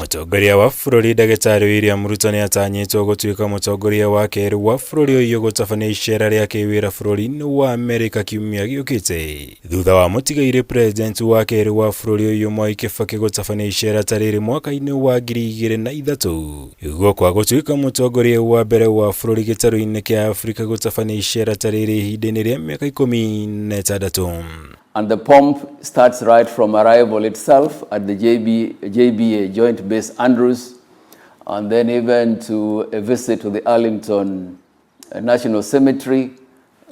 Mutongoria wa bũrũri Ndagĩtarĩ William Ruto nĩatanyĩtwo gũtuĩka mutongoria wa kerĩ wa bũrũri ũyũ gũtabania icera rĩa kĩwĩra bũrũri-inĩ wa Amerika kiumia gĩũkĩte. Thutha wa mũtigairĩ president wa kerĩ wa bũrũri ũyũ Mwai Kibaki gũtabania icera ta rĩrĩ mwaka-inĩ wa 2003. Guo kwa gũtuĩka mutongoria wa mbere wa bũrũri gĩtarũ-inĩ kĩa Afrika gũtabania icera ta rĩrĩ ihinda-inĩ rĩa mĩaka 16. And the pomp starts right from arrival itself at the JBA Joint Base Andrews, and then even to a visit to the Arlington National Cemetery,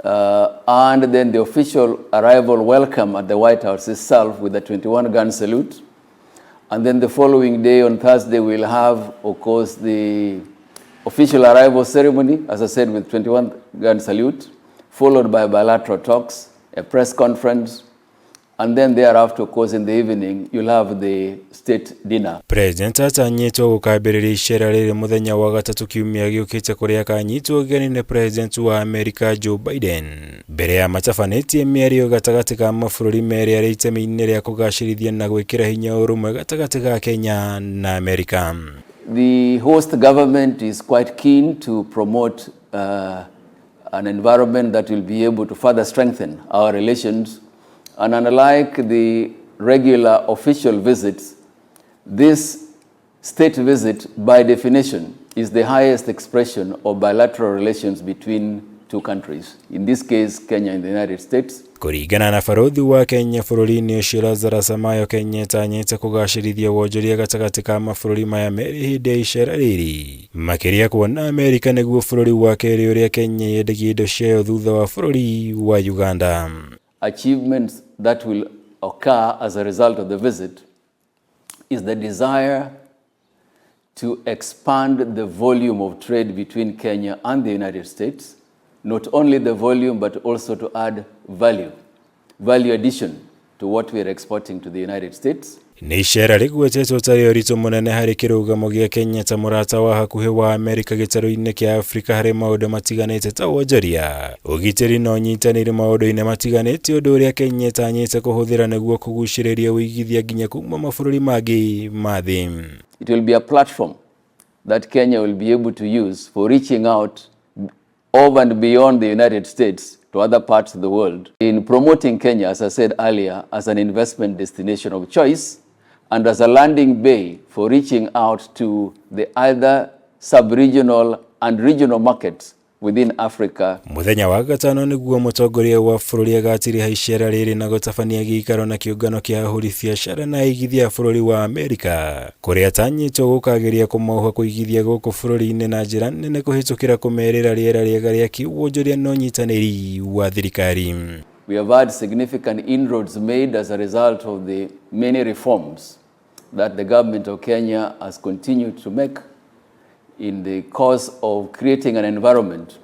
and then the official arrival welcome at the White House itself with a 21-gun salute. And then the following day, on Thursday, we'll have, of course, the official arrival ceremony, as I said, with 21-gun salute, followed by bilateral talks, a press conference, and then thereafter, of course, in the evening, you'll have the state dinner. President atanyitwo gũkambĩrĩria icera rĩrĩ mũthenya wa gatatũ kiumia gĩũkĩte kũrĩa akanyitwo ũgeni nĩ president wa Amerika Joe Biden. Mbere ya matabanĩtie mĩario gatagatĩ ka mabũrũri merĩ arĩa itemi-inĩ rĩa kũgacĩrithia na gwĩkĩra hinya ũrũmwe gatagatĩ ga Kenya na Amerika. The host government is quite keen to promote an environment that will be able to further strengthen our relations. And unlike the regular official visits, this state visit, by definition, is the highest expression of bilateral relations between two countries. In this case, Kenya and the United States. Kũringana na barũthi wa Kenya bũrũri-inĩ ũcio LAZARUS AMAYO, Kenya ĩtanyĩte kũgacĩrithia wonjoria gatagatĩ ka mabũrũri maya merĩ hĩndĩ ya icera rĩrĩ. Makĩria kuona Amerika nĩguo bũrũri wa kerĩ ũrĩa Kenya yendagia indo ciayo thutha wa bũrũri wa Uganda. Achievements that will occur as a result of the visit is the desire to expand the volume of trade between Kenya and the United States, not only the volume but also to add value addition to what we are exporting to the United States. Nĩ icera rĩgwetetwo tarĩ ũritũ mũnene harĩ kĩrũgamo gĩa Kenya ta mũrata wa hakuhĩ wa Amerika gĩtarũ-inĩ kĩa Afrika harĩ maũndũ matiganĩte ta wonjoria, ũgitĩri na ũnyitanĩri maũndũ-inĩ matiganĩte, ũndũ ũrĩa Kenya ĩtanyĩte kũhũthĩra nĩguo kũgucĩrĩria ũigithia nginya kuma mabũrũri mangĩ ma thĩ. It will be a platform that Kenya will be able to use for reaching out over and beyond the United States to other parts of the world in promoting Kenya, as I said earlier, as an investment destination of choice and as a landing bay for reaching out to the other sub-regional and regional markets within Africa. Muthenya wa gatano nĩguo mutongoria wa bũrũri agatiriha icera rĩrĩ na gũtabania gĩikaro na kĩũngano kĩa ahũri biacara na aigithia bũrũri wa Amerika, kũrĩa atanyĩtwo gũkagĩria kũmoha kũigithia gũkũ bũrũri-inĩ na njĩra nene kũhĩtũkĩra kũmerĩra rĩera rĩega rĩa kĩwonjoria na ũnyitanĩri wa thirikari. We have had significant inroads made as a result of the many reforms that the government of Kenya has continued to make in the course of creating an environment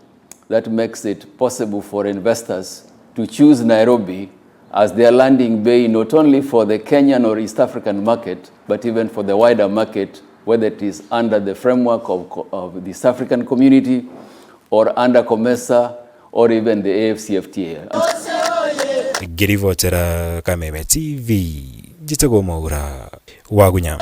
that makes it possible for investors to choose Nairobi as their landing bay, not only for the Kenyan or East African market, but even for the wider market, whether it is under the framework of the East African community or under COMESA or even the AfCFTA. Ngĩribotera Kameme TV, njĩtagwo Mwaura Wagunya.